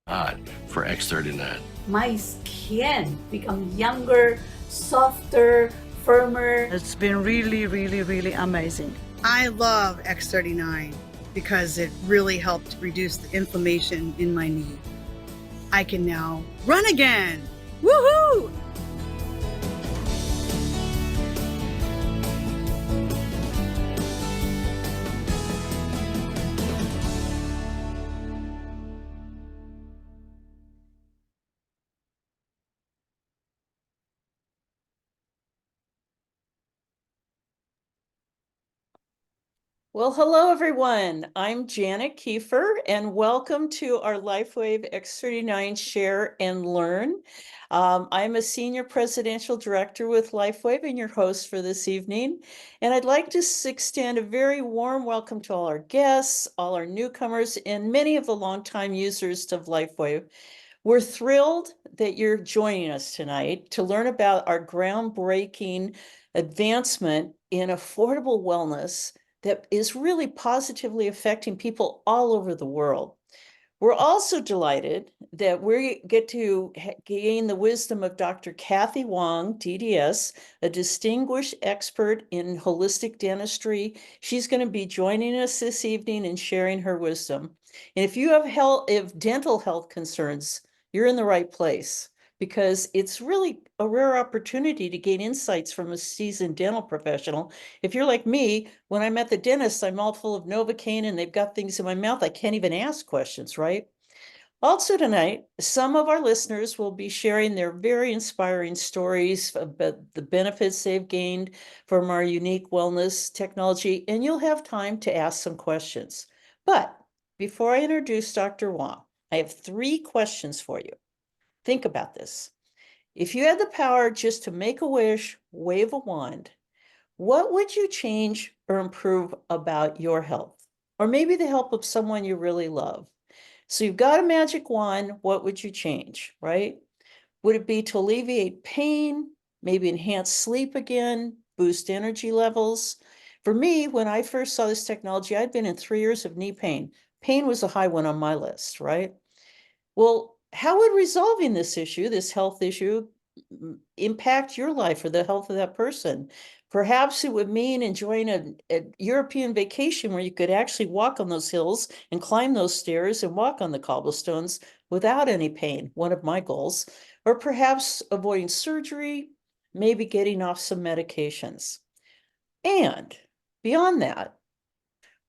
for X39. My skin become younger, softer, firmer. It's been really amazing. I love X39 because it really helped reduce the inflammation in my knee. I can now run again. Woohoo! Well, hello, everyone. I'm Janet Kiefer, and welcome to our Lifewave X39 Share and Learn. I'm a Senior Presidential Director with Lifewave and your host for this evening. And I'd like to extend a very warm welcome to all our guests, all our newcomers, and many of the longtime users of Lifewave. We're thrilled that you're joining us tonight to learn about our groundbreaking advancement in affordable wellness that is really positively affecting people all over the world. We're also delighted that we get to gain the wisdom of Dr. Cathy Wong DDS, a distinguished expert in holistic dentistry. She's going to be joining us this evening and sharing her wisdom. And if you have dental health concerns, you're in the right place, because it's really a rare opportunity to gain insights from a seasoned dental professional. If you're like me, when I'm at the dentist, I'm all full of Novocaine and they've got things in my mouth. I can't even ask questions, right? Also tonight, some of our listeners will be sharing their very inspiring stories about the benefits they've gained from our unique wellness technology, and you'll have time to ask some questions. But before I introduce Dr. Wong, I have 3 questions for you. Think about this. If you had the power just to make a wish, wave a wand, what would you change or improve about your health? Or maybe the health of someone you really love. So you've got a magic wand, what would you change, right? Would it be to alleviate pain, maybe enhance sleep again, boost energy levels? For me, when I first saw this technology, I'd been in 3 years of knee pain. Pain was a high one on my list, right? Well, how would resolving this issue, this health issue, impact your life or the health of that person? Perhaps it would mean enjoying a European vacation where you could actually walk on those hills and climb those stairs and walk on the cobblestones without any pain, one of my goals. Or perhaps avoiding surgery, maybe getting off some medications. And beyond that,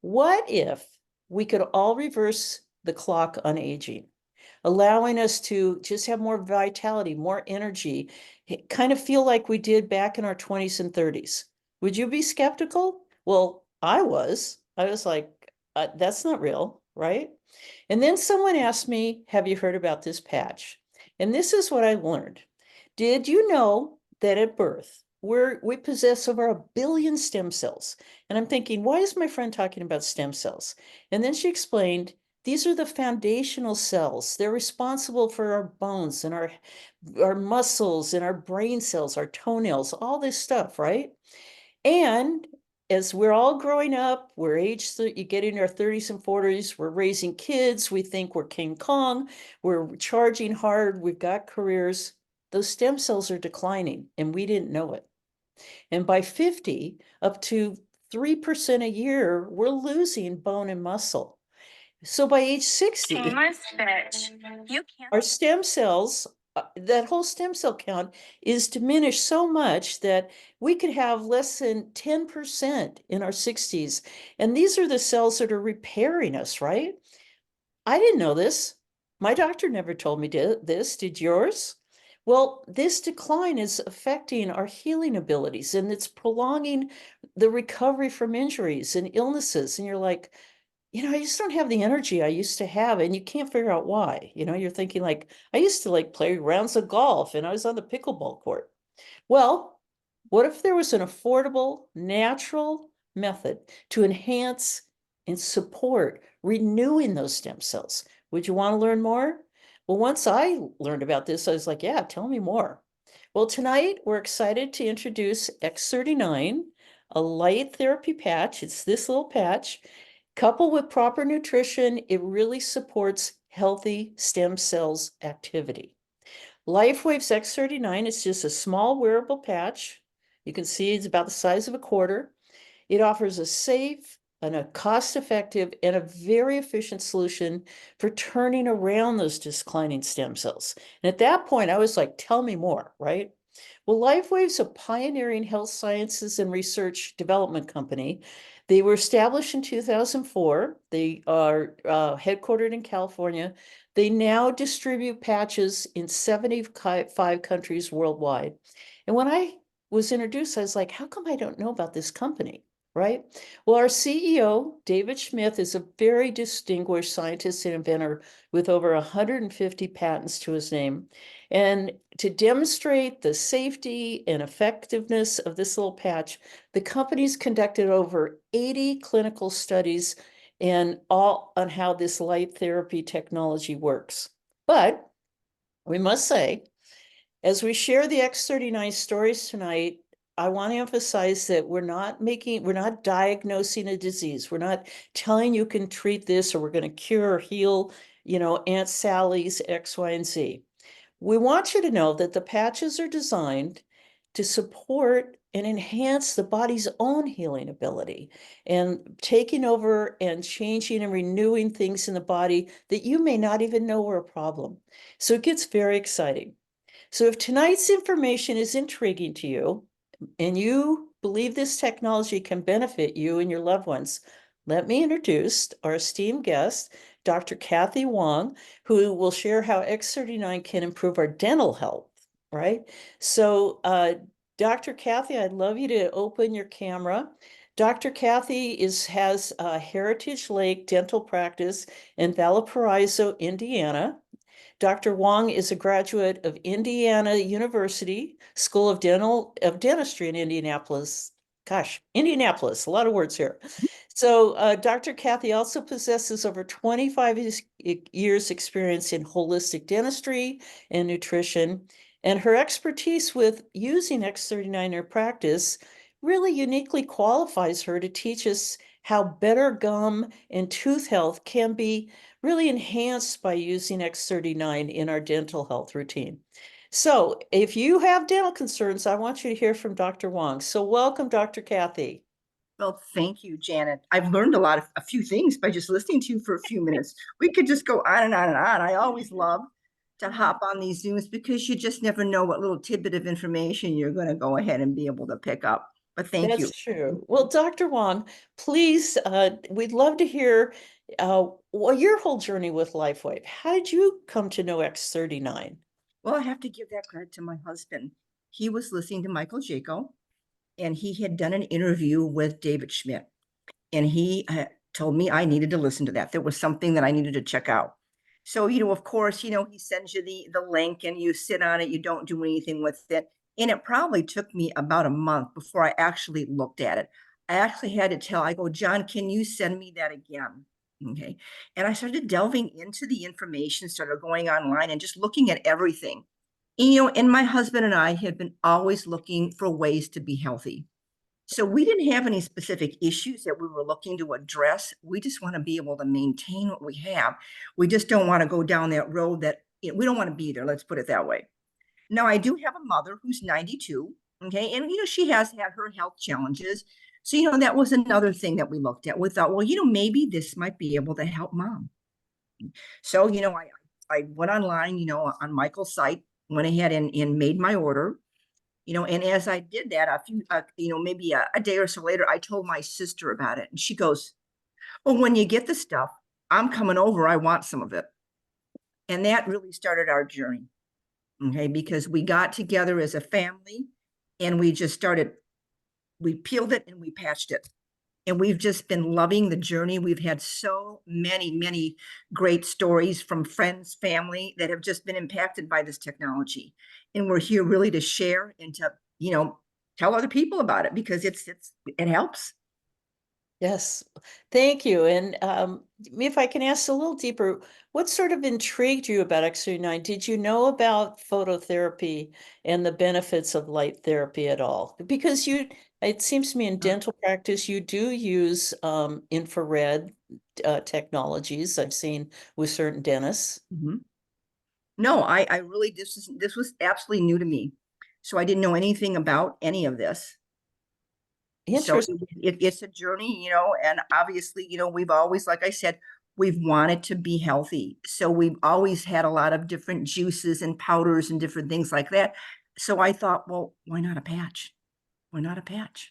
what if we could all reverse the clock on aging, allowing us to just have more vitality, more energy, kind of feel like we did back in our 20s and 30s. Would you be skeptical? Well, I was. I was like, that's not real, right? And then someone asked me, have you heard about this patch? And this is what I learned. Did you know that at birth, we possess over 1 billion stem cells? And I'm thinking, why is my friend talking about stem cells? And then she explained, these are the foundational cells. They're responsible for our bones and our muscles and our brain cells, our toenails, all this stuff, right? And as we're all growing up, we're you get in our 30s and 40s, we're raising kids, we think we're King Kong, we're charging hard, we've got careers. Those stem cells are declining, and we didn't know it. And by 50, up to 3% a year, we're losing bone and muscle. So by age 60, our stem cells, that whole stem cell count is diminished so much that we could have less than 10% in our 60s. And these are the cells that are repairing us, right? I didn't know this. My doctor never told me this. Did yours? Well, this decline is affecting our healing abilities, and it's prolonging the recovery from injuries and illnesses. And you're like, I just don't have the energy I used to have, and you can't figure out why. You're thinking like, I used to play rounds of golf and I was on the pickleball court. Well, what if there was an affordable, natural method to enhance and support renewing those stem cells? Would you want to learn more? Well, once I learned about this, I was like, yeah, tell me more. Well, tonight we're excited to introduce X39, a light therapy patch. It's this little patch. Coupled with proper nutrition, it really supports healthy stem cells activity. Lifewave's X39 is just a small wearable patch. You can see it's about the size of a quarter. It offers a safe and a cost-effective and a very efficient solution for turning around those declining stem cells. And at that point, I was like, tell me more, right? Well, Lifewave's a pioneering health sciences and research development company. They were established in 2004. They are headquartered in California. They now distribute patches in 75 countries worldwide. And when I was introduced, I was like, how come I don't know about this company? Right? Well, our CEO, David Smith, is a very distinguished scientist and inventor with over 150 patents to his name. And to demonstrate the safety and effectiveness of this little patch, the company's conducted over 80 clinical studies and all on how this light therapy technology works. But we must say, as we share the X39 stories tonight, I want to emphasize that we're not diagnosing a disease. We're not telling you can treat this or we're going to cure or heal, Aunt Sally's X, Y, and Z. We want you to know that the patches are designed to support and enhance the body's own healing ability and taking over and changing and renewing things in the body that you may not even know were a problem. So it gets very exciting. So if tonight's information is intriguing to you and you believe this technology can benefit you and your loved ones, let me introduce our esteemed guest, Dr. Cathy Wong, who will share how X39 can improve our dental health, right? So Dr. Cathy, I'd love you to open your camera. Dr. Cathy has a Heritage Lake dental practice in Valparaiso, Indiana. Dr. Wong is a graduate of Indiana University School of Dentistry in Indianapolis. Gosh, Indianapolis, a lot of words here. So Dr. Cathy also possesses over 25 years experience in holistic dentistry and nutrition, and her expertise with using X39 in her practice really uniquely qualifies her to teach us how better gum and tooth health can be really enhanced by using X39 in our dental health routine. So if you have dental concerns, I want you to hear from Dr. Wong. So welcome, Dr. Cathy. Well, thank you, Janet. I've learned a few things by just listening to you for a few minutes. We could just go on and on and on. I always love to hop on these Zooms because you just never know what little tidbit of information you're going to go ahead and be able to pick up. But thank you. That's true. Well, Dr. Wong, please, we'd love to hear your whole journey with Lifewave. How did you come to know X39? Well, I have to give that credit to my husband. He was listening to Michael Jaco, and he had done an interview with David Schmidt. And he told me I needed to listen to that. There was something that I needed to check out. So, of course, he sends you the link and you sit on it. You don't do anything with it. And it probably took me about a month before I actually looked at it. I actually had to I go, John, can you send me that again? Okay. And I started delving into the information, started going online and just looking at everything. And my husband and I had been always looking for ways to be healthy. So we didn't have any specific issues that we were looking to address. We just want to be able to maintain what we have. We just don't want to go down that road that we don't want to be there. Let's put it that way. Now, I do have a mother who's 92. Okay. And, she has had her health challenges. So, that was another thing that we looked at. We thought, well, maybe this might be able to help mom. So, I went online, on Michael's site, went ahead and made my order. And as I did that, a few, maybe a day or so later, I told my sister about it. And she goes, well, when you get the stuff, I'm coming over. I want some of it. And that really started our journey. Okay. Because we got together as a family and we just we peeled it and we patched it. And we've just been loving the journey. We've had so many, many great stories from friends, family that have just been impacted by this technology. And we're here really to share and to, tell other people about it because it helps. Yes, thank you. And if I can ask a little deeper, what sort of intrigued you about X39? Did you know about phototherapy and the benefits of light therapy at all? Because you It seems to me in dental practice, you do use infrared technologies. I've seen with certain dentists. Mhm. No, I really, this was absolutely new to me. So I didn't know anything about any of this. So Interesting. it's a journey, and obviously, we've always, like I said, we've wanted to be healthy. So we've always had a lot of different juices and powders and different things like that. So I thought, well, why not a patch? Why not a patch?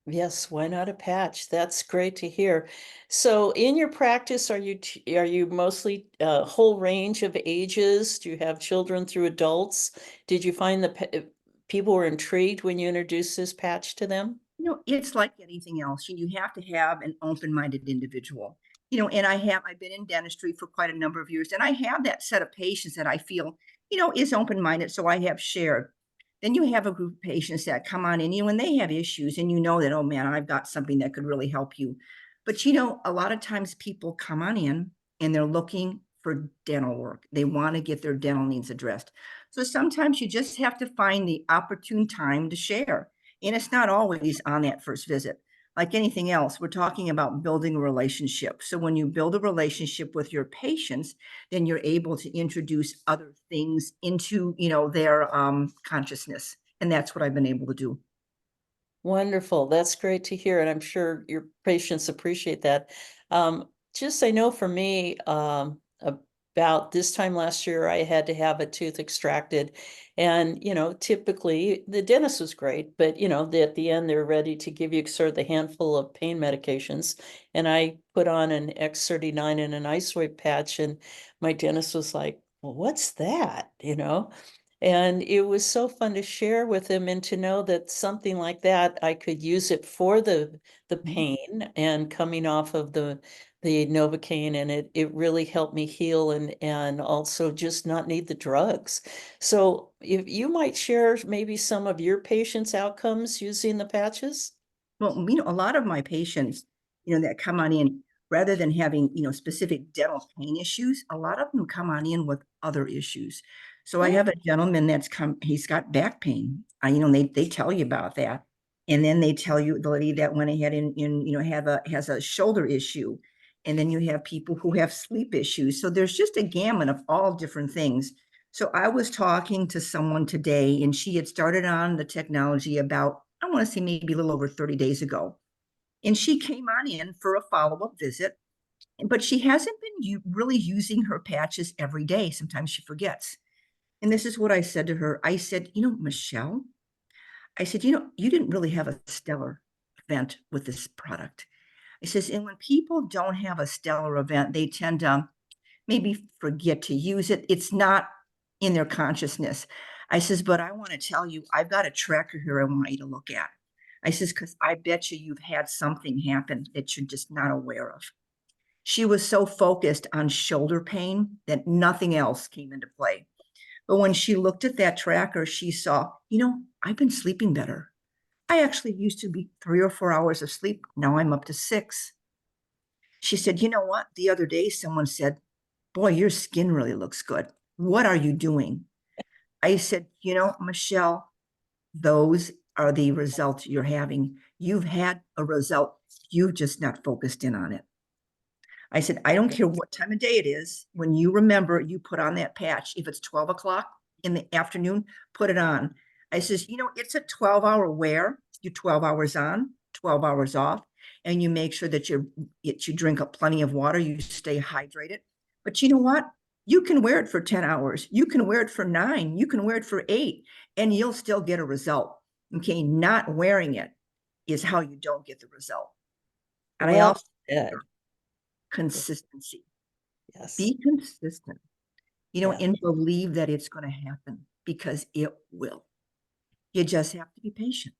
Yes, why not a patch? That's great to hear. So in your practice, are you mostly a whole range of ages? Do you have children through adults? Did you find people were intrigued when you introduced this patch to them? It's like anything else. You have to have an open-minded individual. And I've been in dentistry for quite a number of years, and I have that set of patients that I feel, is open-minded. So I have shared. Then you have a group of patients that come on in, and they have issues, and that, oh man, I've got something that could really help you. But a lot of times people come on in and they're looking for dental work. They want to get their dental needs addressed. So sometimes you just have to find the opportune time to share. And it's not always on that first visit. Like anything else, we're talking about building a relationship. So when you build a relationship with your patients, then you're able to introduce other things into, their consciousness. And that's what I've been able to do. Wonderful. That's great to hear, and I'm sure your patients appreciate that. Just I know for me, about this time last year, I had to have a tooth extracted, and typically the dentist was great, but at the end they're ready to give you sort of the handful of pain medications, and I put on an X39 and an ice wave patch, and my dentist was like, "Well, what's that?" And it was so fun to share with him and to know that something like that, I could use it for the pain and coming off of the Novocaine, and it really helped me heal and also just not need the drugs. So if you might share maybe some of your patients' outcomes using the patches? Well, a lot of my patients, that come on in, rather than having, specific dental pain issues, a lot of them come on in with other issues. So I Oh, have a gentleman he's got back pain. They tell you about that. And then they tell you the lady that went ahead and has a shoulder issue. And then you have people who have sleep issues. So there's just a gamut of all different things. So I was talking to someone today, and she had started on the technology about, I want to say maybe a little over 30 days ago. And she came on in for a follow-up visit, but she hasn't been really using her patches every day. Sometimes she forgets. And this is what I said to her. I said, Michelle, I said, you didn't really have a stellar event with this product. I says, and when people don't have a stellar event, they tend to maybe forget to use it. It's not in their consciousness. I says, but I want to tell you, I've got a tracker here I want you to look at. I says, because I bet you've had something happen that you're just not aware of. She was so focused on shoulder pain that nothing else came into play. But when she looked at that tracker, she saw, I've been sleeping better. I actually used to be 3 or 4 hours of sleep. Now I'm up to 6. She said, you know what? The other day, someone said, boy, your skin really looks good. What are you doing? I said, Michelle, those are the results you're having. You've had a result. You've just not focused in on it. I said, I don't care what time of day it is. When you remember, you put on that patch. If it's 12 o'clock in the afternoon, put it on. I says, it's a 12-hour wear. You 12 hours on, 12 hours off, and you make sure that you drink up plenty of water. You stay hydrated. But you know what? You can wear it for 10 hours. You can wear it for 9. You can wear it for 8, and you'll still get a result. Okay. Not wearing it is how you don't get the result. And I well also said. consistency. Yes. Be consistent, Yeah. and believe that it's going to happen, because it will. You just have to be patient.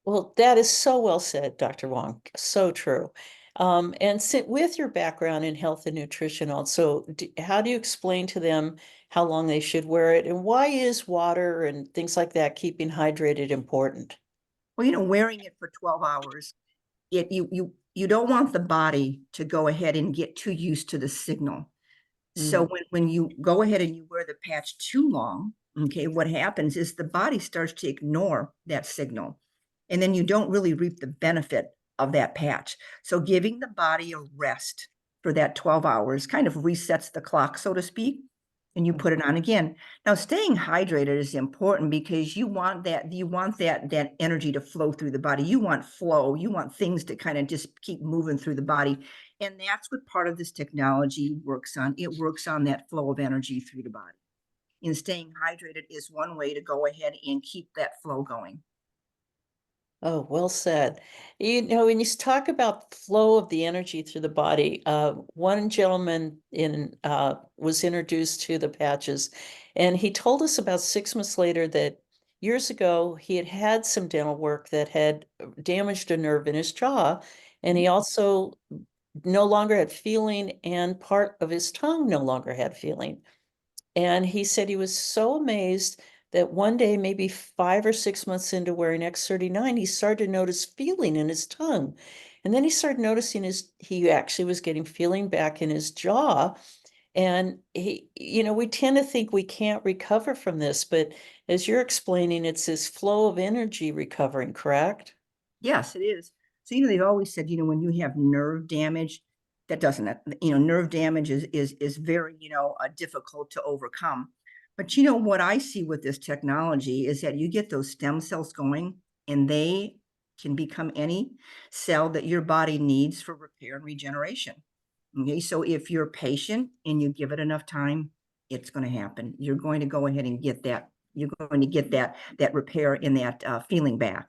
Well, that is so well said, Dr. Wong. So true. And sit with your background in health and nutrition also, how do you explain to them how long they should wear it? And why is water and things like that, keeping hydrated, important? Well, wearing it for 12 hours, you don't want the body to go ahead and get too used to the signal. So when you go ahead and you wear the patch too long, okay, what happens is the body starts to ignore that signal. and then you don't really reap the benefit of that patch. So giving the body a rest for that 12 hours kind of resets the clock, so to speak, and you put it on again. Now, staying hydrated is important because you want that energy to flow through the body. You want flow. You want things to kind of just keep moving through the body. And that's what part of this technology works on. It works on that flow of energy through the body. And staying hydrated is one way to go ahead and keep that flow going. Oh, well said. You know, when you talk about flow of the energy through the body, one gentleman was introduced to the patches, and he told us about 6 months later that years ago he had had some dental work that had damaged a nerve in his jaw, and he also no longer had feeling, and part of his tongue no longer had feeling. And he said he was so amazed that one day, maybe 5 or 6 months into wearing X39, he started to notice feeling in his tongue. And then he started noticing he actually was getting feeling back in his jaw. And we tend to think we can't recover from this, but as you're explaining, it's this flow of energy recovering, correct? Yes, it is. So, they've always said, when you have nerve damage, that doesn't, nerve damage is very, difficult to overcome. But what I see with this technology is that you get those stem cells going and they can become any cell that your body needs for repair and regeneration. Okay, so if you're patient and you give it enough time, it's going to happen. You're going to go ahead and get that. You're going to get that repair and that feeling back.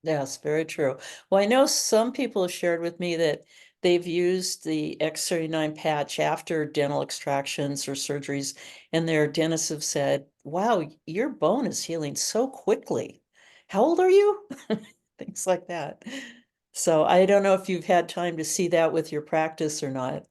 Yes, very true. Well, I know some people have shared with me that they've used the X39 patch after dental extractions or surgeries, and their dentists have said, wow, your bone is healing so quickly. How old are you? Things like that. So I don't know if you've had time to see that with your practice or not.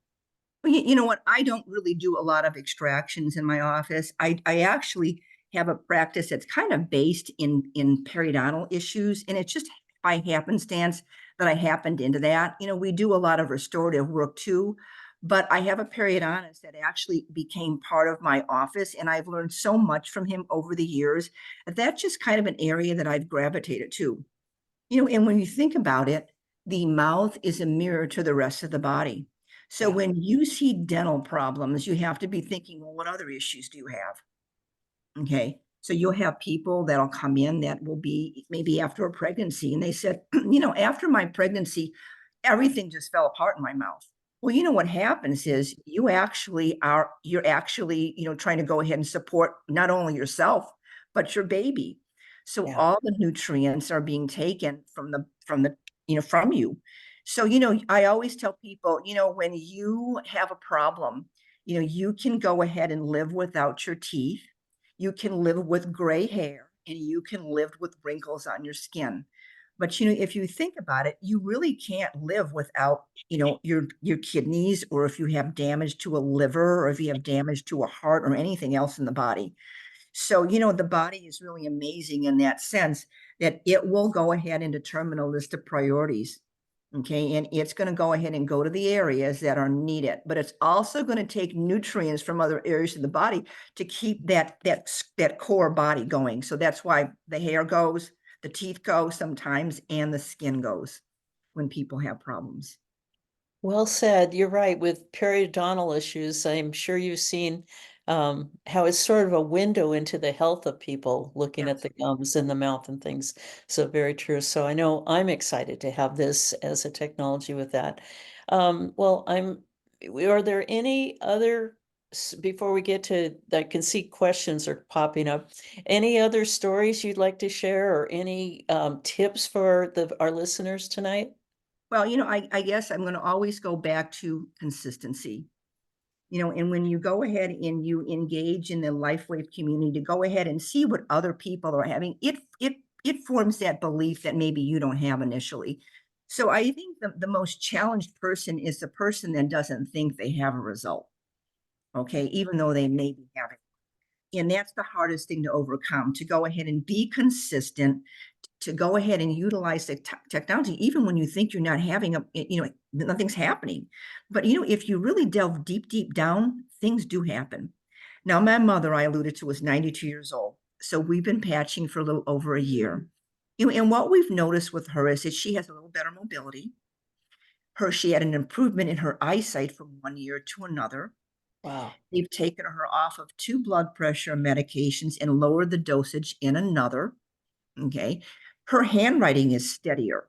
Well, you know what? I don't really do a lot of extractions in my office. I actually have a practice that's kind of based in periodontal issues, and it's just by happenstance that I happened into that. We do a lot of restorative work too, but I have a periodontist that actually became part of my office, and I've learned so much from him over the years that that's just kind of an area that I've gravitated to. And when you think about it, the mouth is a mirror to the rest of the body. So Yeah. when you see dental problems, you have to be thinking, well, what other issues do you have? Okay. So you'll have people that'll come in that will be maybe after a pregnancy. And they said, after my pregnancy, everything just fell apart in my mouth. Well, what happens is you're actually, trying to go ahead and support not only yourself, but your baby. So Yeah. all the nutrients are being taken from you. So, I always tell people, when you have a problem, you can go ahead and live without your teeth. You can live with gray hair and you can live with wrinkles on your skin. But if you think about it, you really can't live without, your kidneys, or if you have damage to a liver, or if you have damage to a heart or anything else in the body. So, the body is really amazing in that sense that it will go ahead and determine a list of priorities. Okay. And it's going to go ahead and go to the areas that are needed, but it's also going to take nutrients from other areas of the body to keep that core body going. So that's why the hair goes, the teeth go sometimes, and the skin goes when people have problems. Well said. You're right. With periodontal issues, I'm sure you've seen how it's sort of a window into the health of people looking at the gums in the mouth and things. So very true. So I know I'm excited to have this as a technology with that. Well, are there any other, before we get to, I can see questions are popping up. Any other stories you'd like to share, or any tips for our listeners tonight? Well, I guess I'm going to always go back to consistency. And when you go ahead and you engage in the Lifewave community to go ahead and see what other people are having, it forms that belief that maybe you don't have initially. So I think the most challenged person is the person that doesn't think they have a result. Okay, even though they may be having. And that's the hardest thing to overcome, to go ahead and be consistent, to go ahead and utilize the technology, even when you think you're not having nothing's happening. But, if you really delve deep down, things do happen. Now, my mother, I alluded to, was 92 years old. So we've been patching for a little over a year. And what we've noticed with her is that she has a little better mobility. She had an improvement in her eyesight from one year to another. Wow. They've taken her off of 2 blood pressure medications and lowered the dosage in another. Okay. Her handwriting is steadier.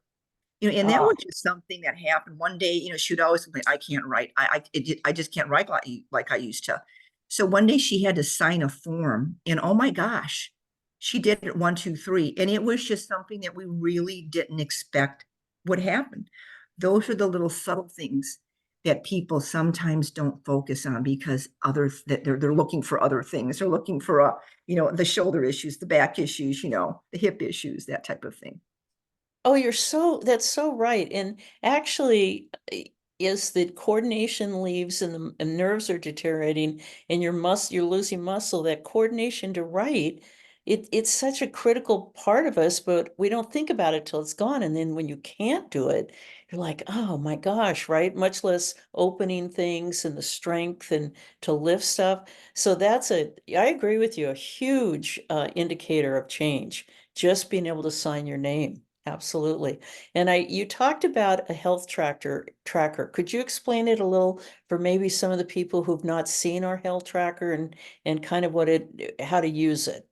And that Ah, was just something that happened one day. She'd always say, I can't write. I just can't write like I used to. So one day she had to sign a form, and oh my gosh, she did it 1, 2, 3. And it was just something that we really didn't expect would happen. Those are the little subtle things that people sometimes don't focus on because they're looking for other things. They're looking for the shoulder issues, the back issues, the hip issues, that type of thing. oh, that's so right. And actually, is that coordination leaves and the and nerves are deteriorating and you're losing muscle, that coordination to write, it's such a critical part of us, but we don't think about it till it's gone. And then when you can't do it, you're like, oh my gosh, right? Much less opening things and the strength and to lift stuff. So I agree with you, a huge indicator of change, just being able to sign your name. Absolutely. And you talked about a health tracker. Could you explain it a little for maybe some of the people who've not seen our health tracker and kind of how to use it?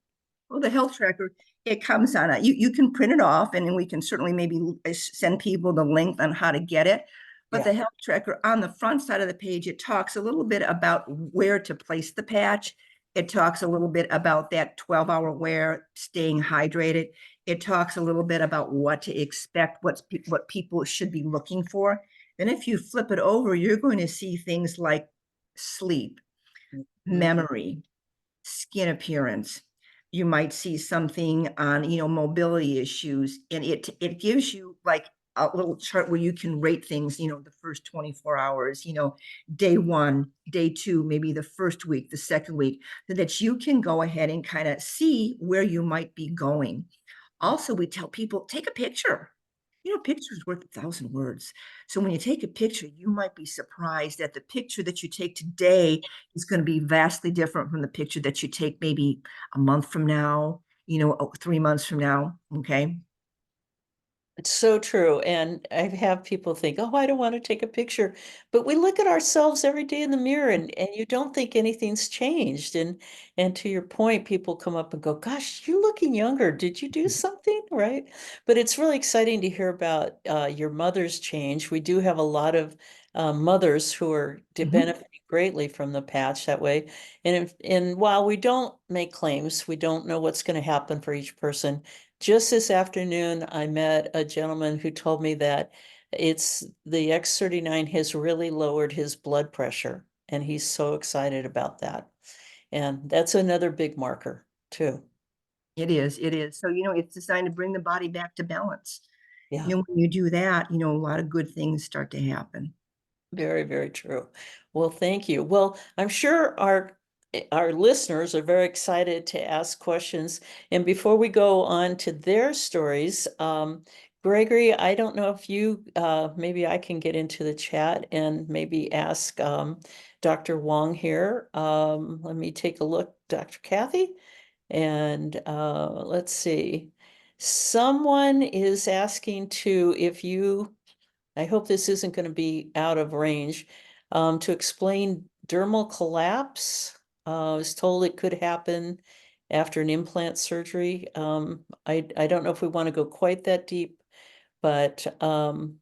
Well, the health tracker, it comes on you can print it off, and then we can certainly maybe send people the link on how to get it. But Yeah. the health tracker on the front side of the page, it talks a little bit about where to place the patch. It talks a little bit about that 12-hour wear, staying hydrated. It talks a little bit about what to expect, what people should be looking for. Then if you flip it over, you're going to see things like sleep, Mhm. memory, skin appearance. You might see something on, mobility issues, and it gives you like a little chart where you can rate things, the first 24 hours, day 1, day 2, maybe the first week, the second week, so that you can go ahead and kind of see where you might be going. Also, we tell people, take a picture. Picture's worth 1,000 words. So when you take a picture, you might be surprised that the picture that you take today is going to be vastly different from the picture that you take maybe a month from now, 3 months from now. Okay. It's so true. And I have people think, oh, I don't want to take a picture. But we look at ourselves every day in the mirror and you don't think anything's changed. And to your point, people come up and go, gosh, you're looking younger. Did you do something? Right. But it's really exciting to hear about your mother's change. We do have a lot of mothers who are Mhm. benefiting greatly from the patch that way. And while we don't make claims, we don't know what's going to happen for each person. Just this afternoon, I met a gentleman who told me that the X39 has really lowered his blood pressure, and he's so excited about that. And that's another big marker too. It is. It is. So, it's designed to bring the body back to balance. Yeah. When you do that, a lot of good things start to happen. Very, very true. Well, thank you. Well, I'm sure our listeners are very excited to ask questions. And before we go on to their stories, Gregory, I don't know if maybe I can get into the chat and maybe ask Dr. Wong here. Let me take a look, Dr. Cathy, and let's see. Someone is asking if I hope this isn't going to be out of range. To explain dermal collapse, I was told it could happen after an implant surgery. I don't know if we want to go quite that deep, but I'm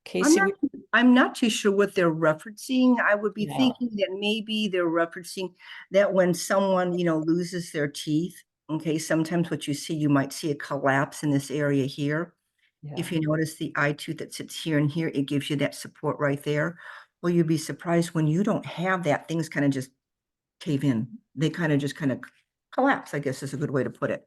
Casey, not I'm not too sure what they're referencing. I would be yeah, thinking that maybe they're referencing that when someone, loses their teeth, okay, sometimes what you might see a collapse in this area here. yeah, If you notice the eye tooth that sits here and here, it gives you that support right there. Well, you'd be surprised when you don't have that, things kind of just cave in. They kind of collapse, I guess is a good way to put it.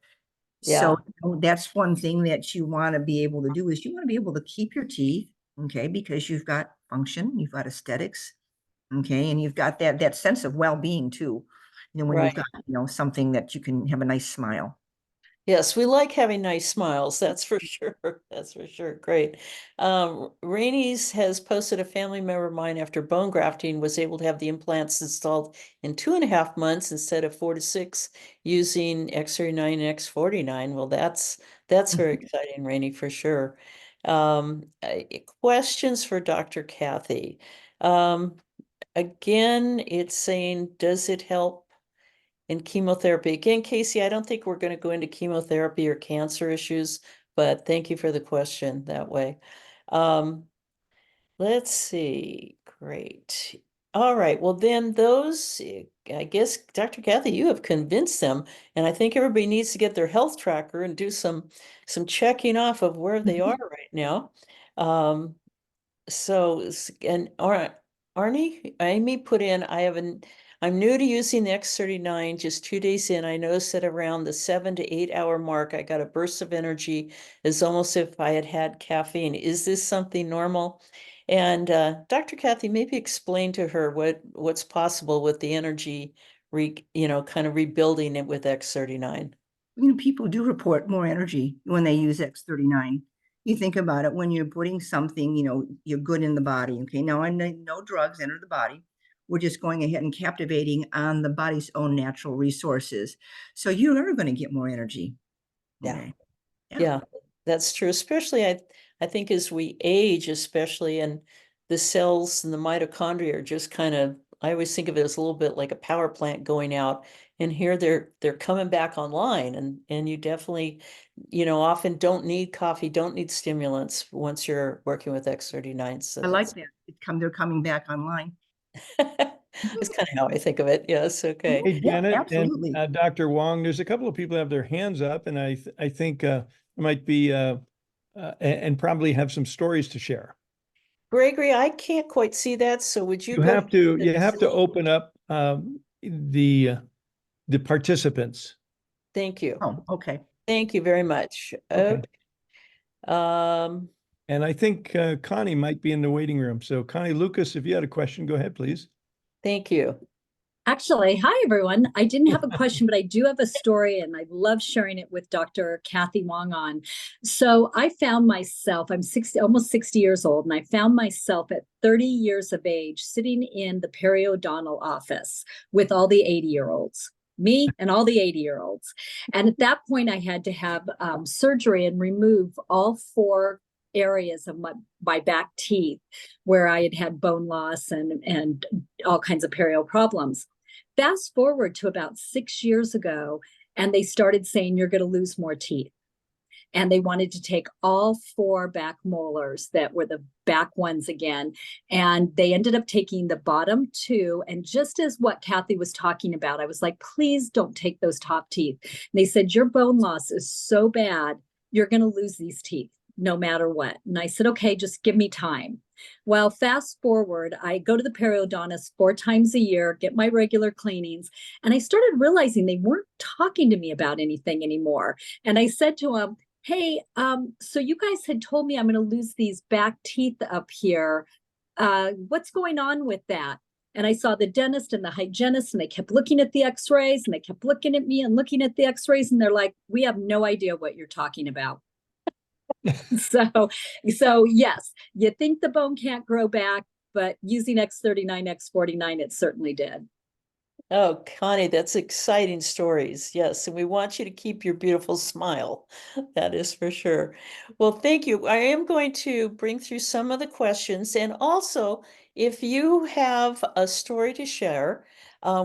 So yeah, that's one thing that you want to be able to do is you want to be able to keep your teeth, okay, because you've got function, you've got aesthetics, okay, and you've got that sense of well-being too. When you've right. got, something that you can have a nice smile. Yes, we like having nice smiles. That's for sure. That's for sure. Great. Rainey's has posted a family member of mine after bone grafting was able to have the implants installed in 2.5 months instead of 4 to 6 using X39 and X49. Well, That's very exciting, Rainey, for sure. Questions for Dr. Cathy. Again, it's saying, does it help in chemotherapy? Again, Casey, I don't think we're going to go into chemotherapy or cancer issues, but thank you for the question that way. Let's see. Great. All right. Well, then those, I guess, Dr. Cathy, you have convinced them, and I think everybody needs to get their health tracker and do some checking off of where they are right now. And Amy put in, I'm new to using the X39, just 2 days in. I noticed that around the 7 to 8 hour mark, I got a burst of energy. It's almost if I had had caffeine. Is this something normal? And Dr. Cathy, maybe explain to her what's possible with the energy, kind of rebuilding it with X39. People do report more energy when they use X39. You think about it, when you're putting something, you're good in the body. Okay, now I know no drugs enter the body. We're just going ahead and captivating on the body's own natural resources. So you're never going to get more energy. Yeah. Okay. Yeah, that's true. Especially, I think as we age, especially, and the cells and the mitochondria are just kind of, I always think of it as a little bit like a power plant going out. And here they're coming back online, and you definitely, often don't need coffee, don't need stimulants once you're working with X39. So I like that. They're coming back online. That's kind of how I think of it. Yes. Okay. Hey, Yeah, Janet absolutely. and Dr. Wong, there's a couple of people have their hands up, and I think it might be and probably have some stories to share. Gregory, I can't quite see that. So would you You go have to ahead you and have to see? open up the participants. Thank you. Oh, okay. Thank you very much. Okay. Um, And I think Connie might be in the waiting room. So Connie Lucas, if you had a question, go ahead, please. Thank you. Actually, hi everyone. I didn't have a question, but I do have a story and I love sharing it with Dr. Cathy Wong on. So I found myself, I'm 60, almost 60 years old, and I found myself at 30 years of age sitting in the periodontal office with all the 80-year-olds. Me and all the 80-year-olds. And at that point, I had to have surgery and remove all 4 areas of my back teeth where I had bone loss and all kinds of perio problems. Fast forward to about 6 years ago, and they started saying you're going to lose more teeth. And they wanted to take all 4 back molars that were the back ones again. And they ended up taking the bottom 2. And just as what Cathy was talking about, I was like, please don't take those top teeth. And they said, your bone loss is so bad, you're going to lose these teeth no matter what. And I said, okay, just give me time. Well, fast forward, I go to the periodontist 4 times a year, get my regular cleanings, and I started realizing they weren't talking to me about anything anymore. And I said to him, hey, so you guys had told me I'm going to lose these back teeth up here. What's going on with that? And I saw the dentist and the hygienist, and they kept looking at the x-rays, and they kept looking at me and looking at the x-rays, and they're like, we have no idea what you're talking about. So yes, you think the bone can't grow back, but using X39, X49, it certainly did. Oh, Connie, that's exciting stories. Yes, and we want you to keep your beautiful smile. That is for sure. Well, thank you. I am going to bring through some of the questions. And also, if you have a story to share,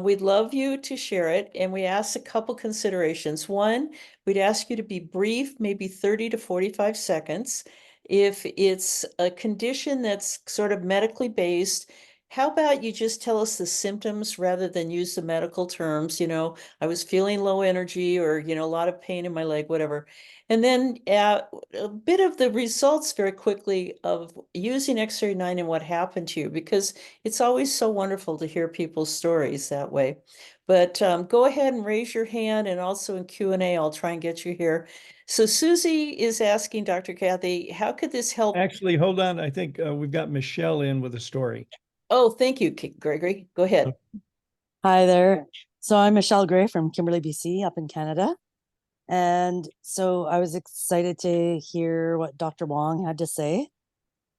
we'd love you to share it. And we ask a couple considerations. One, we'd ask you to be brief, maybe 30 to 45 seconds. If it's a condition that's sort of medically based, how about you just tell us the symptoms rather than use the medical terms? I was feeling low energy, or, a lot of pain in my leg, whatever. And then a bit of the results very quickly of using X39 and what happened to you, because it's always so wonderful to hear people's stories that way. But go ahead and raise your hand, and also in Q&A, I'll try and get you here. So Susie is asking Dr. Cathy, how could this help? Actually, hold on. I think we've got Michelle in with a story. Oh, thank you, Gregory. Go ahead. Hi there. So I'm Michelle Gray from Kimberley, BC, up in Canada. And so I was excited to hear what Dr. Wong had to say,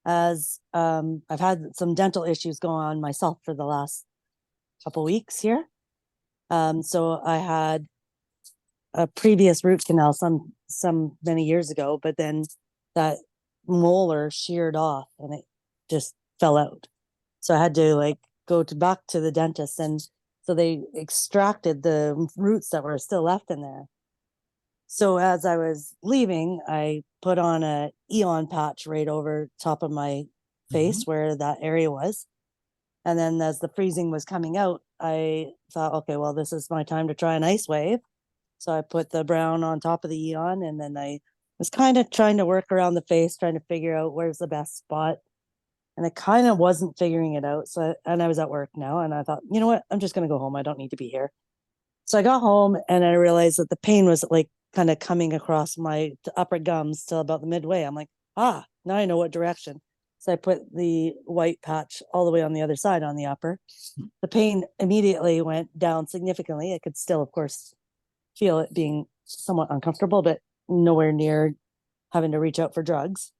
as I've had some dental issues go on myself for the last couple weeks here. So I had a previous root canal some many years ago, but then that molar sheared off and it just fell out. So I had to like go back to the dentist, and so they extracted the roots that were still left in there. So as I was leaving, I put on a Eon patch right over top of my face where that area was. And then as the freezing was coming out, I thought, okay, well, this is my time to try an ice wave. So I put the brown on top of the Eon, and then I was kind of trying to work around the face, trying to figure out where's the best spot. And I kind of wasn't figuring it out. And I was at work now, and I thought, you know what? I'm just going to go home. I don't need to be here. So I got home, and I realized that the pain was like kind of coming across my upper gums till about the midway. I'm like, now I know what direction. So I put the white patch all the way on the other side on the upper. The pain immediately went down significantly. I could still, of course, feel it being somewhat uncomfortable, but nowhere near having to reach out for drugs.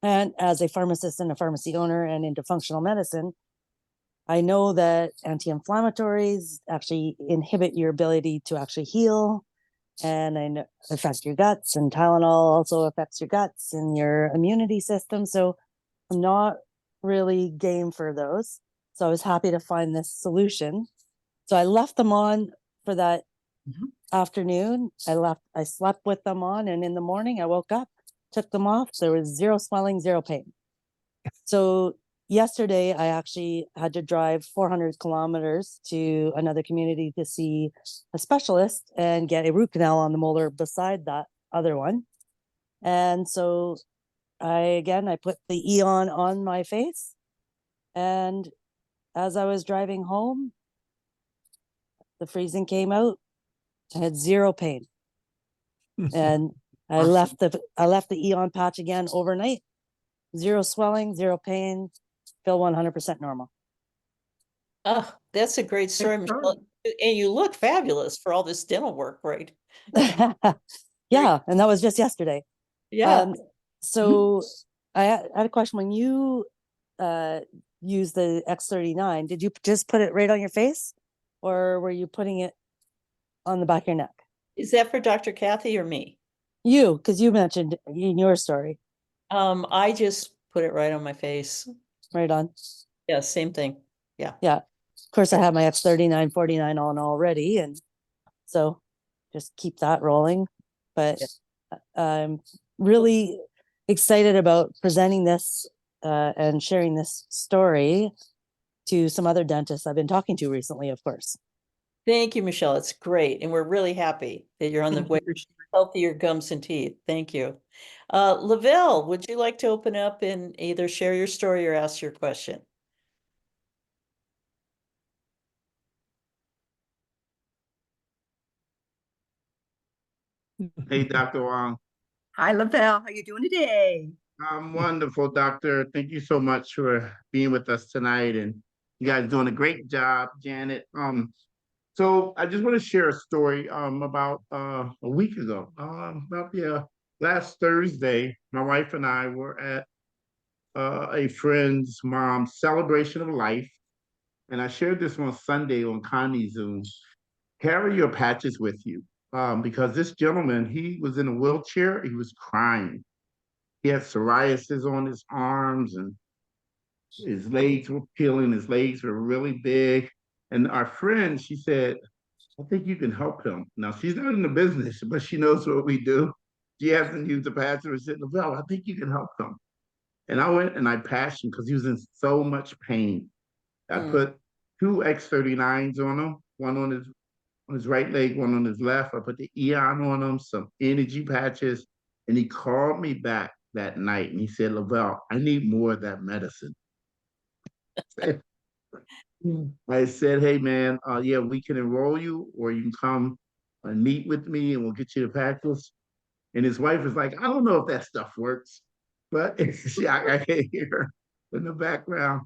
And as a pharmacist and a pharmacy owner and into functional medicine, I know that anti-inflammatories actually inhibit your ability to actually heal, and I know affect your guts, and Tylenol also affects your guts and your immunity system. So I'm not really game for those. So I was happy to find this solution. So I left them on for that afternoon. I slept with them on, and in the morning I woke up, took them off. There was zero swelling, zero pain. So yesterday I actually had to drive 400 kilometers to another community to see a specialist and get a root canal on the molar beside that other one. And so I put the Eon on my face, and as I was driving home, the freezing came out. I had zero pain. And I left the Eon patch again overnight. Zero swelling, zero pain, feel 100% normal. Oh, that's a great story, Michelle. And you look fabulous for all this dental work, right? Yeah, and that was just yesterday. Yeah. So I had a question. When you use the X39, did you just put it right on your face, or were you putting it on the back of your neck? Is that for Dr. Cathy or me? You, because you mentioned in your story. I just put it right on my face. Right on. Yeah, same thing. Yeah. Yeah. Of course, I have my X39, 49 on already, and so just keep that rolling. But I'm really excited about presenting this and sharing this story to some other dentists I've been talking to recently, of course. Thank you, Michelle. It's great. And we're really happy that you're on the way to healthier gums and teeth. Thank you. Lavelle, would you like to open up and either share your story or ask your question? Hey, Dr. Wong. Hi, Lavelle. How you doing today? I'm wonderful, doctor. Thank you so much for being with us tonight. And you guys doing a great job, Janet. So I just want to share a story about a week ago. Last Thursday, my wife and I were at a friend's mom's celebration of life. And I shared this on Sunday on Connie Zoom. Carry your patches with you. Because this gentleman, he was in a wheelchair, he was crying. He had psoriasis on his arms, and his legs were peeling, his legs were really big. And our friend, she said, I think you can help him. Now, she's not in the business, but she knows what we do. She hasn't used the patch, and she said, Lavelle, I think you can help him. And I went and I patched him because he was in so much pain. I put two X39s on him, one on his right leg, one on his left. I put the Eon on him, some energy patches, and he called me back that night and he said, Lavelle, I need more of that medicine. I said, hey man, yeah, we can enroll you, or you can come and meet with me and we'll get you the patches. And his wife was like, I don't know if that stuff works, but I can hear her in the background.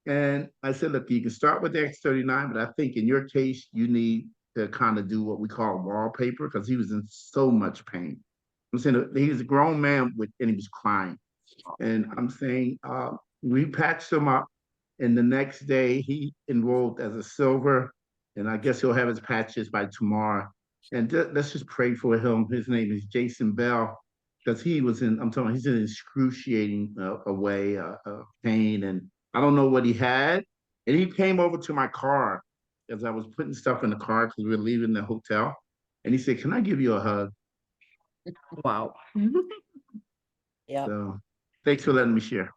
And I said, look, you can start with the X39, but I think in your case, you need to kind of do what we call wallpaper, because he was in so much pain. I'm saying he's a grown man and he was crying. And I'm saying we patched him up, and the next day he enrolled as a silver, and I guess he'll have his patches by tomorrow. And let's just pray for him. His name is Jason Bell, because he was in, I'm talking, he's in excruciating way, pain, and I don't know what he had. And he came over to my car as I was putting stuff in the car because we were leaving the hotel. And he said, "Can I give you a hug?" Wow. Yeah. So thanks for letting me share.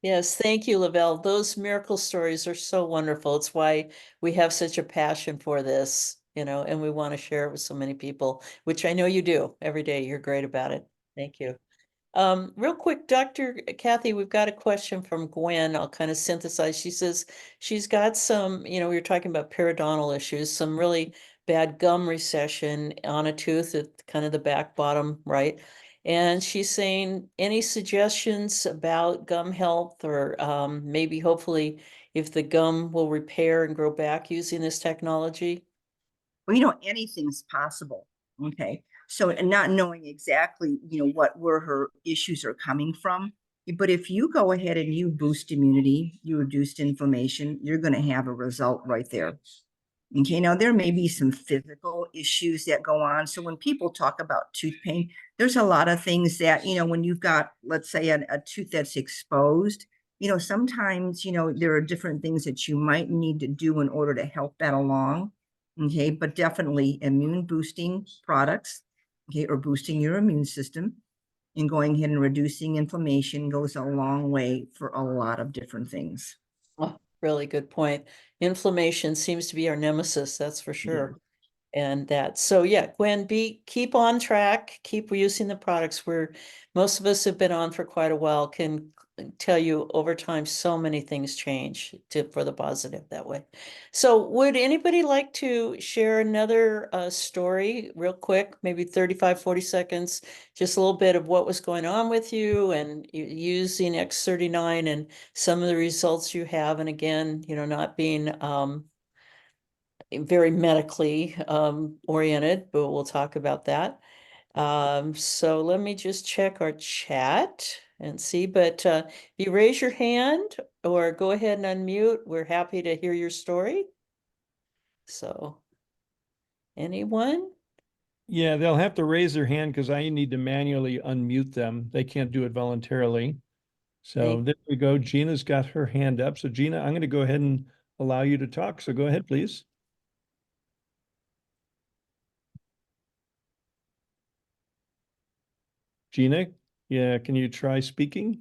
Yes, thank you, Lavelle. Those miracle stories are so wonderful. It's why we have such a passion for this, and we want to share it with so many people, which I know you do every day. You're great about it. Thank you. Real quick, Dr. Cathy, we've got a question from Gwen. I'll kind of synthesize. She says she's got some, we were talking about periodontal issues, some really bad gum recession on a tooth at kind of the back bottom, right? And she's saying, any suggestions about gum health or maybe hopefully if the gum will repair and grow back using this technology? Well, anything's possible. Okay. So, and not knowing exactly, where her issues are coming from. But if you go ahead and you boost immunity, you reduce inflammation, you're going to have a result right there. Okay. Now, there may be some physical issues that go on. So, when people talk about tooth pain, there's a lot of things that, when you've got, let's say, a tooth that's exposed, sometimes, there are different things that you might need to do in order to help that along. Okay. But definitely immune boosting products, okay, or boosting your immune system and going ahead and reducing inflammation goes a long way for a lot of different things. Oh, really good point. Inflammation seems to be our nemesis, that's for sure. And so yeah, Gwen, keep on track, keep using the products where most of us have been on for quite a while, can tell you over time so many things change for the positive that way. So would anybody like to share another story real quick, maybe 35, 40 seconds, just a little bit of what was going on with you and using X39 and some of the results you have, and again, not being very medically oriented, but we'll talk about that. So let me just check our chat and see, but if you raise your hand or go ahead and unmute, we're happy to hear your story. So anyone? Yeah, they'll have to raise their hand because I need to manually unmute them. They can't do it voluntarily. So there we go. Gina's got her hand up. So Gina, I'm going to go ahead and allow you to talk. So go ahead, please. Gina, yeah, can you try speaking?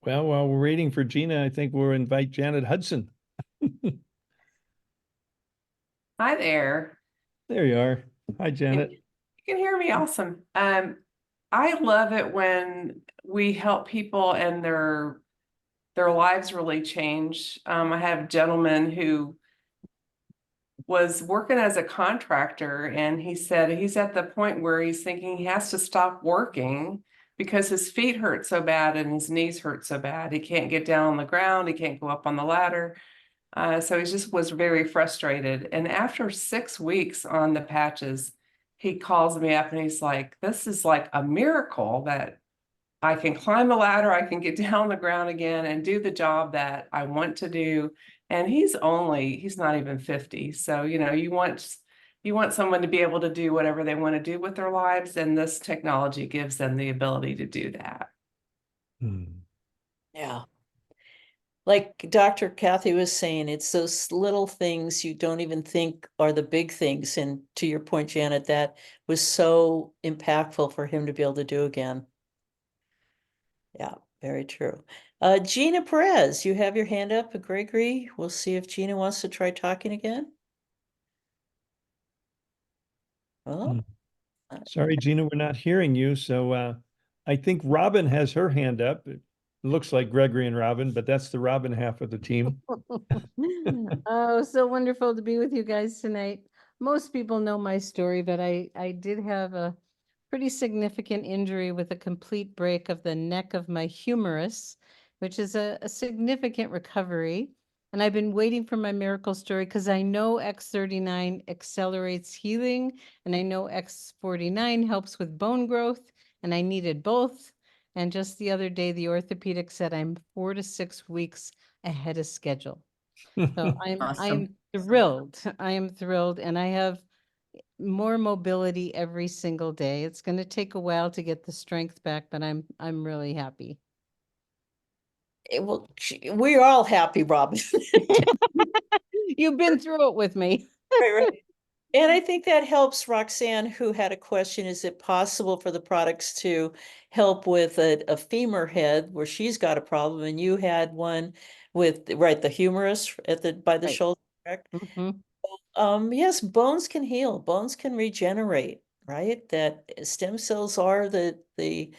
Well, while we're waiting for Gina, I think we'll invite Janet Hudson. Hi there. There you are. Hi, Janet. You can hear me. Awesome. I love it when we help people and their lives really change. I have a gentleman who was working as a contractor, and he said he's at the point where he's thinking he has to stop working because his feet hurt so bad and his knees hurt so bad. He can't get down on the ground. He can't go up on the ladder. So he just was very frustrated. And after 6 weeks on the patches, he calls me up and he's like, this is like a miracle that I can climb a ladder, I can get down on the ground again and do the job that I want to do. And he's not even 50. So, you want someone to be able to do whatever they want to do with their lives. And this technology gives them the ability to do that. Yeah. Like Dr. Cathy was saying, it's those little things you don't even think are the big things. And to your point, Janet, that was so impactful for him to be able to do again. Yeah, very true. Gina Perez, you have your hand up. Gregory, we'll see if Gina wants to try talking again. Oh, Sorry, Gina, we're not hearing you. So I think Robin has her hand up. It looks like Gregory and Robin, but that's the Robin half of the team. Oh, so wonderful to be with you guys tonight. Most people know my story, but I did have a pretty significant injury with a complete break of the neck of my humerus, which is a significant recovery. And I've been waiting for my miracle story because I know X39 accelerates healing and I know X49 helps with bone growth, and I needed both. And just the other day, the orthopedic said I'm 4 to 6 weeks ahead of schedule. So I'm Awesome. thrilled. I am thrilled, and I have more mobility every single day. It's going to take a while to get the strength back, but I'm really happy. Well, we're all happy, Robin. You've been through it with me. Right, right. And I think that helps Roxanne, who had a question, is it possible for the products to help with a femur head where she's got a problem, and you had one with, right, the humerus at the by the Right. shoulder, correct? Mhm. Yes, bones can heal, bones can regenerate, right? That stem cells are the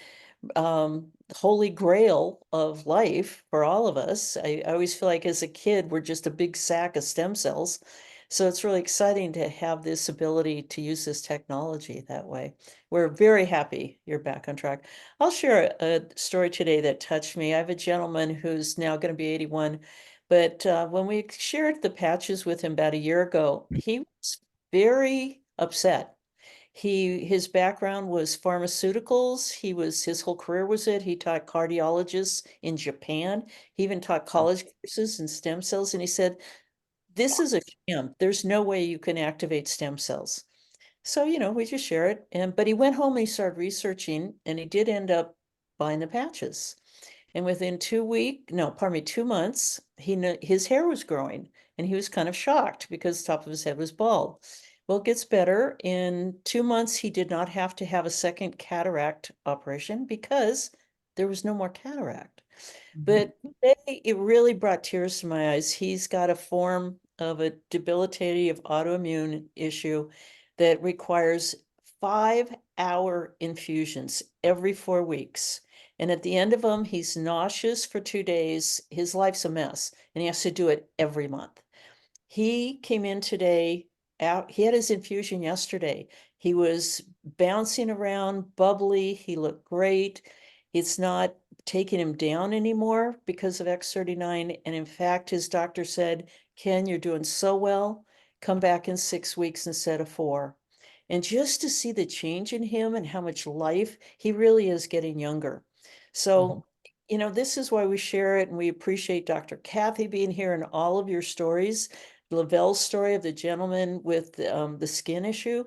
holy grail of life for all of us. I always feel like as a kid, we're just a big sack of stem cells. So it's really exciting to have this ability to use this technology that way. We're very happy you're back on track. I'll share a story today that touched me. I have a gentleman who's now going to be 81, but when we shared the patches with him about a year ago, he was very upset. His background was pharmaceuticals. His whole career was it. He taught cardiologists in Japan. He even taught college courses in stem cells. And he said, this is a sham. There's no way you can activate stem cells. So, we just share it. But he went home and he started researching, and he did end up buying the patches. And within 2 months, his hair was growing, and he was kind of shocked because the top of his head was bald. Well, it gets better. In 2 months, he did not have to have a second cataract operation because there was no more cataract. But today, it really brought tears to my eyes. He's got a form of a debilitating autoimmune issue that requires 5-hour infusions every 4 weeks. And at the end of them, he's nauseous for 2 days. His life's a mess, and he has to do it every month. He came in today, he had his infusion yesterday. He was bouncing around, bubbly. He looked great. It's not taking him down anymore because of X39. And in fact, his doctor said, Ken, you're doing so well. Come back in 6 weeks instead of 4. And just to see the change in him and how much life, he really is getting younger. So, this is why we share it, and we appreciate Dr. Cathy being here and all of your stories. Lavelle's story of the gentleman with the skin issue.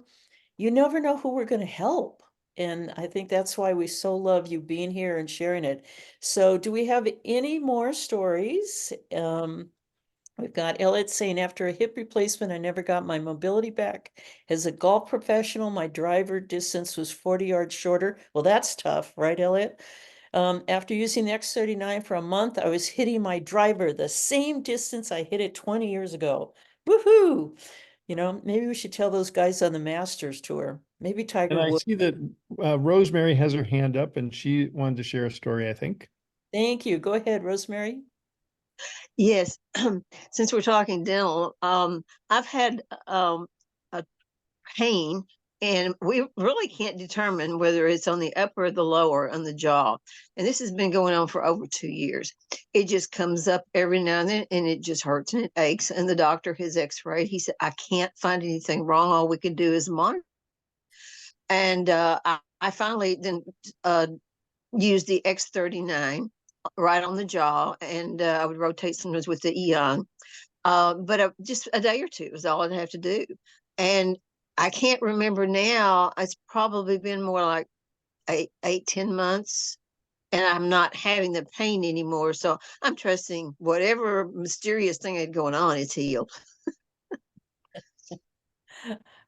You never know who we're going to help. And I think that's why we so love you being here and sharing it. So do we have any more stories? We've got Elliot saying, after a hip replacement, I never got my mobility back. As a golf professional, my driver distance was 40 yards shorter. Well, that's tough, right, Elliot? After using the X39 for a month, I was hitting my driver the same distance I hit it 20 years ago. Woohoo! Maybe we should tell those guys on the Masters Tour. Maybe Tiger And I Woods. see that Rosemary has her hand up and she wanted to share a story, I think. Thank you. Go ahead, Rosemary. Yes, since we're talking dental, I've had a pain, and we really can't determine whether it's on the upper or the lower on the jaw. And this has been going on for over 2 years. It just comes up every now and then, and it just hurts and it aches. And the doctor, his X-ray, he said, I can't find anything wrong. All we can do is monitor. And I finally then used the X39 right on the jaw, and I would rotate sometimes with the Eon. But just a day or two is all I'd have to do. And I can't remember now. It's probably been more like 10 months, and I'm not having the pain anymore. So I'm trusting whatever mysterious thing had going on is healed.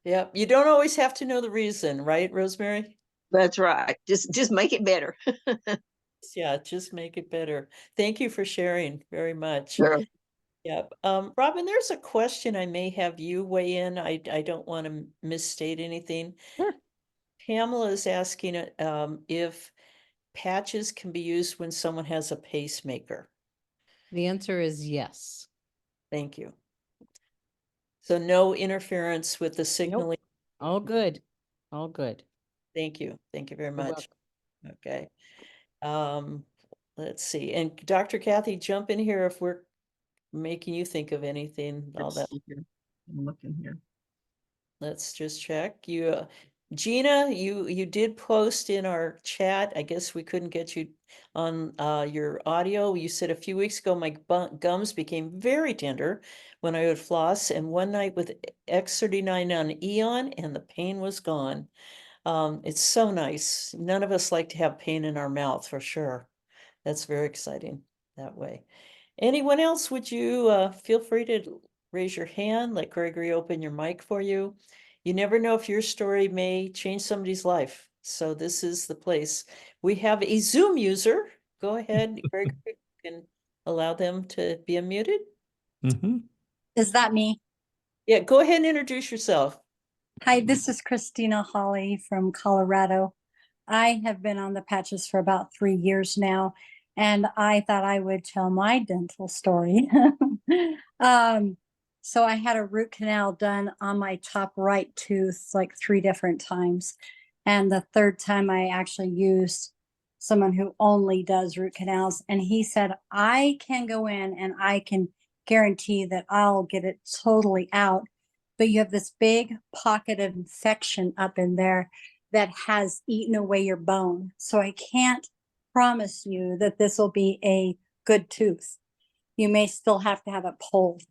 Yeah, you don't always have to know the reason, right, Rosemary? That's right. Just make it better. Yeah, just make it better. Thank you for sharing very much. Sure. Yep. Robin, there's a question I may have you weigh in. I don't want to misstate anything. Sure. Pamela is asking if patches can be used when someone has a pacemaker. The answer is yes. Thank you. So no interference with the signaling. All good. All good. Thank you. Thank you very You're much. Okay. Let's see. And Dr. Cathy, jump in here if we're making you think of anything. All that. I'm looking here. Let's just check. You Gina, you did post in our chat. I guess we couldn't get you on your audio. You said a few weeks ago my gums became very tender when I would floss, and one night with X39 on Eon, and the pain was gone. It's so nice. None of us like to have pain in our mouth, for sure. That's very exciting that way. Anyone else, would you feel free to raise your hand, let Gregory open your mic for you. You never know if your story may change somebody's life. So this is the place. We have a Zoom user. Go ahead, Gregory, you can allow them to be unmuted. Mhm. Is that me? Yeah, go ahead and introduce yourself. Hi, this is Christina Hawley from Colorado. I have been on the patches for about 3 years now, and I thought I would tell my dental story. So I had a root canal done on my top right tooth like 3 different times. And the third time I actually used someone who only does root canals. And he said, I can go in and I can guarantee that I'll get it totally out. But you have this big pocket of infection up in there that has eaten away your bone. So I can't promise you that this will be a good tooth. You may still have to have it pulled.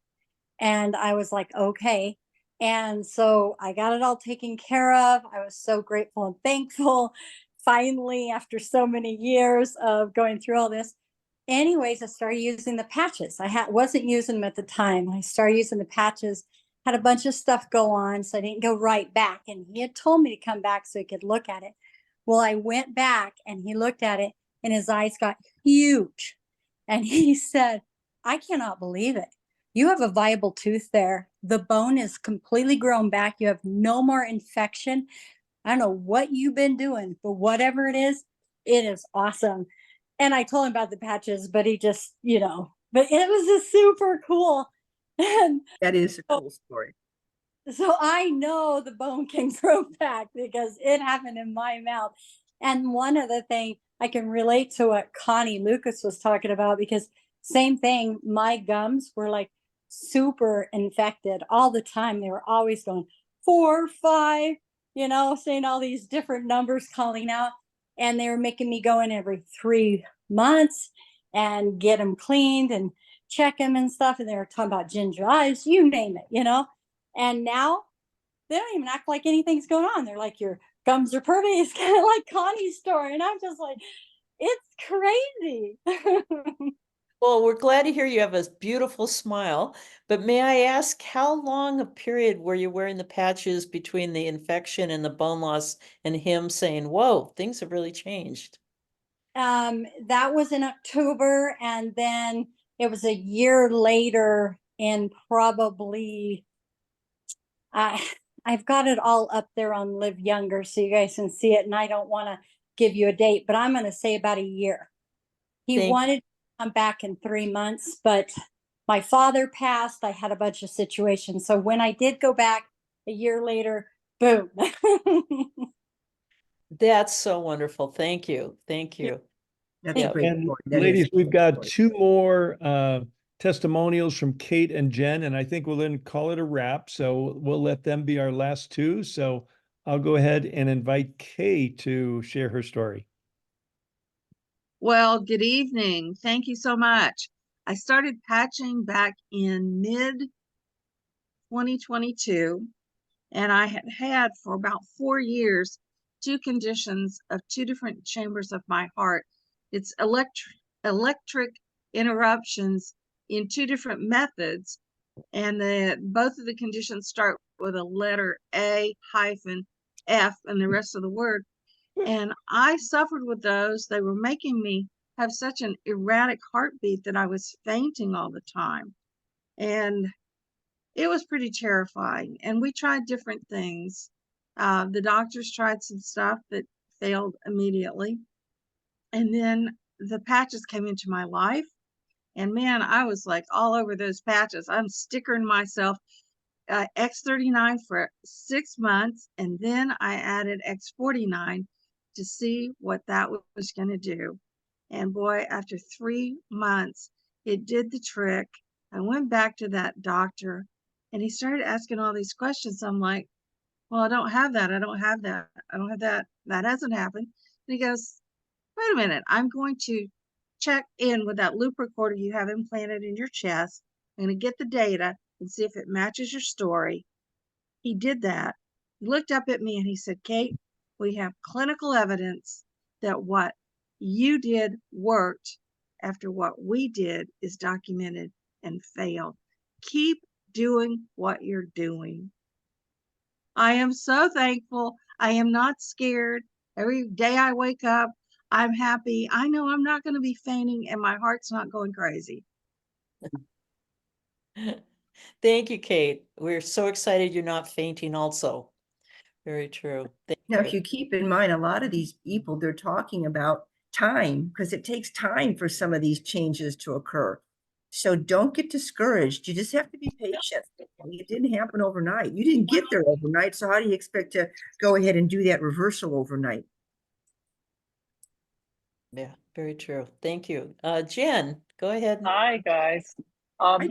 And I was like, okay. And so I got it all taken care of. I was so grateful and thankful. Finally, after so many years of going through all this. Anyways, I started using the patches. Wasn't using them at the time. I started using the patches, had a bunch of stuff go on, so I didn't go right back. And he had told me to come back so he could look at it. Well, I went back and he looked at it and his eyes got huge. And he said, I cannot believe it. You have a viable tooth there. The bone is completely grown back. You have no more infection. I don't know what you've been doing, but whatever it is awesome. And I told him about the patches, but he just, but it was just super cool. And That is a cool story. so I know the bone can grow back because it happened in my mouth. And one other thing, I can relate to what Connie Lucas was talking about, because same thing, my gums were like super infected all the time. They were always going 4, 5, saying all these different numbers, calling out. And they were making me go in every 3 months and get them cleaned and check them and stuff. And they were talking about gingivitis, you name it, And now they don't even act like anything's going on. They're like, your gums are perfect. It's kind of like Connie's story. And I'm just like, it's crazy. Well, we're glad to hear you have a beautiful smile, but may I ask how long a period were you wearing the patches between the infection and the bone loss and him saying, whoa, things have really changed? That was in October. And then it was a year later in probably, I've got it all up there on Live Younger so you guys can see it. And I don't want to give you a date, but I'm going to say about a year. He wanted to come back in 3 months, but my father passed. I had a bunch of situations. So when I did go back a year later, boom. That's so wonderful. Thank you. Thank you. That's a great And story. That ladies, is a we've great got story. 2 more testimonials from Kate and Jen, and I think we'll then call it a wrap. So we'll let them be our last 2. So I'll go ahead and invite Kay to share her story. Well, good evening. Thank you so much. I started patching back in mid 2022, and I had for about 4 years 2 conditions of 2 different chambers of my heart. It's electric interruptions in 2 different methods, and both of the conditions start with a letter A hyphen F and the rest of the word. And I suffered with those. They were making me have such an erratic heartbeat that I was fainting all the time. And it was pretty terrifying. And we tried different things. The doctors tried some stuff that failed immediately. And then the patches came into my life. And man, I was like all over those patches. I'm stickering myself X39 for 6 months. And then I added X49 to see what that was going to do. And boy, after 3 months, it did the trick. I went back to that doctor and he started asking all these questions. I'm like, well, I don't have that. I don't have that. I don't have that. That hasn't happened. And he goes, wait a minute. I'm going to check in with that loop recorder you have implanted in your chest. I'm going to get the data and see if it matches your story. He did that. He looked up at me and he said, Kate, we have clinical evidence that what you did worked after what we did is documented and failed. Keep doing what you're doing. I am so thankful. I am not scared. Every day I wake up, I'm happy. I know I'm not going to be fainting and my heart's not going crazy. Thank you, Kate. We're so excited you're not fainting also. Very true. Thank Now, you. if you keep in mind, a lot of these people, they're talking about time because it takes time for some of these changes to occur. So don't get discouraged. You just have to be patient. It didn't happen overnight. You didn't get there overnight. So how do you expect to go ahead and do that reversal overnight? Yeah, very true. Thank you. Jen, go ahead. Hi, guys.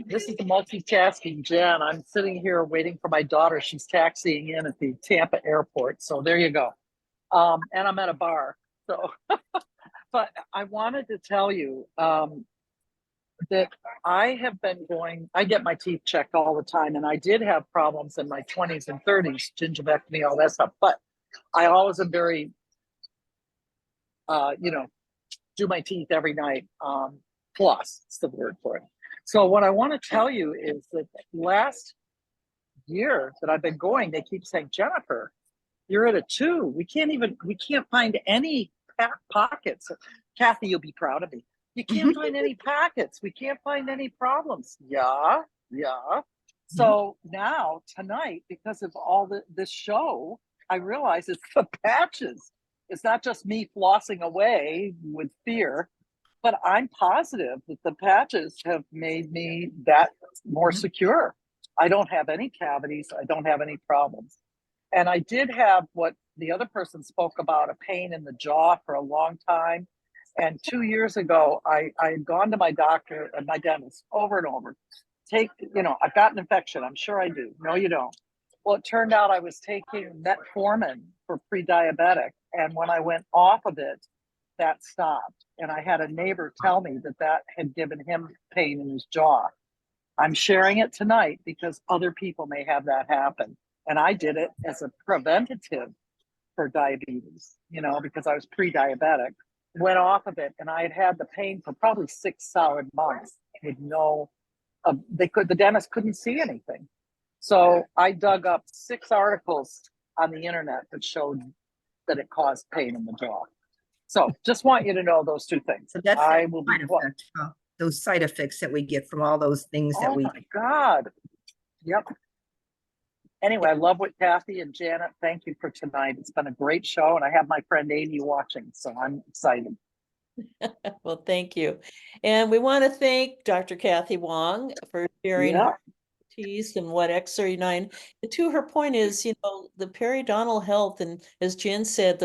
This is the multitasking Jen. I'm sitting here waiting for my daughter. She's taxiing in at the Tampa airport. So there you go. And I'm at a bar. So, but I wanted to tell you that I have been I get my teeth checked all the time. And I did have problems in my 20s and 30s, gingivectomy, all that stuff. But I always am very, do my teeth every night. Floss is the word for it. So what I want to tell you is that last year that I've been going, they keep saying, Jennifer, you're at a 2. We can't find any pockets. Cathy, you'll be proud of me. You can't find any pockets. We can't find any problems. Yeah. So now tonight, because of all this show, I realize it's the patches. It's not just me flossing away with fear, but I'm positive that the patches have made me that more secure. I don't have any cavities. I don't have any problems. And I did have what the other person spoke about, a pain in the jaw for a long time. And 2 years ago, I had gone to my doctor and my dentist over and over. I've got an infection. I'm sure I do. No, you don't. Well, it turned out I was taking metformin for pre-diabetic. And when I went off of it, that stopped. And I had a neighbor tell me that had given him pain in his jaw. I'm sharing it tonight because other people may have that happen. And I did it as a preventative for diabetes, because I was pre-diabetic. Went off of it and I had the pain for probably 6 solid months with the dentist couldn't see anything. So I dug up 6 articles on the internet that showed that it caused pain in the jaw. So just want you to know those 2 things. So that's those side effects that we get from all those things that we. Oh my God. Yep. Anyway, I love what Cathy and Janet, thank you for tonight. It's been a great show and I have my friend Amy watching, so I'm excited. Well, thank you. And we want to thank Dr. Cathy Wong for sharing her expertise and what X39. And to her point is, the periodontal health, and as Jen said,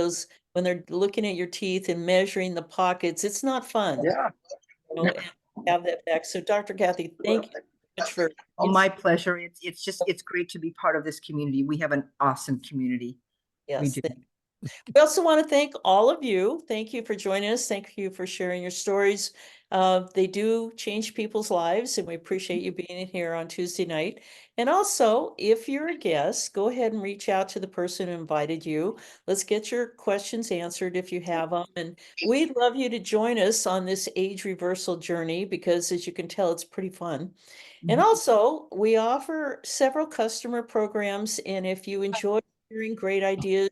when they're looking at your teeth and measuring the pockets, it's not fun. Yeah. Have that back. So Dr. Cathy, thank you so much for. Oh, my pleasure. It's great to be part of this community. We have an awesome community. Yes. We do. We also want to thank all of you. Thank you for joining us. Thank you for sharing your stories. They do change people's lives, and we appreciate you being here on Tuesday night. And also, if you're a guest, go ahead and reach out to the person who invited you. Let's get your questions answered if you have them. And we'd love you to join us on this age reversal journey because, as you can tell, it's pretty fun. And also, we offer several customer programs, and if you enjoy hearing great ideas,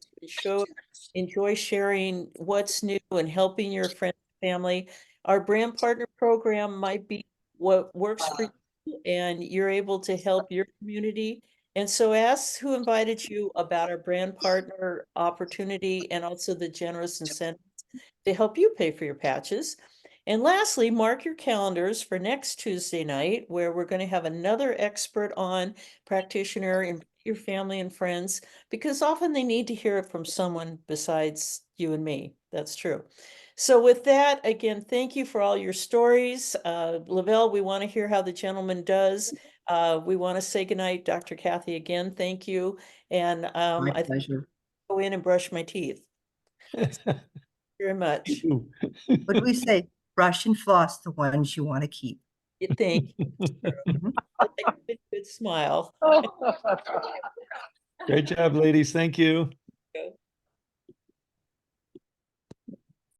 enjoy sharing what's new and helping your friends and family, our brand partner program might be what works for you, and you're able to help your community. And so ask who invited you about our brand partner opportunity and also the generous incentives to help you pay for your patches. And lastly, mark your calendars for next Tuesday night, where we're going to have another expert on practitioner and your family and friends, because often they need to hear it from someone besides you and me. That's true. So with that, again, thank you for all your stories. Lavelle, we want to hear how the gentleman does. We want to say goodnight, Dr. Cathy, again, thank you. And My I think pleasure. I'll go in and brush my teeth. Very much. What do we say? Brush and floss the ones you want to keep. You think. Good smile. Great job, ladies. Thank you.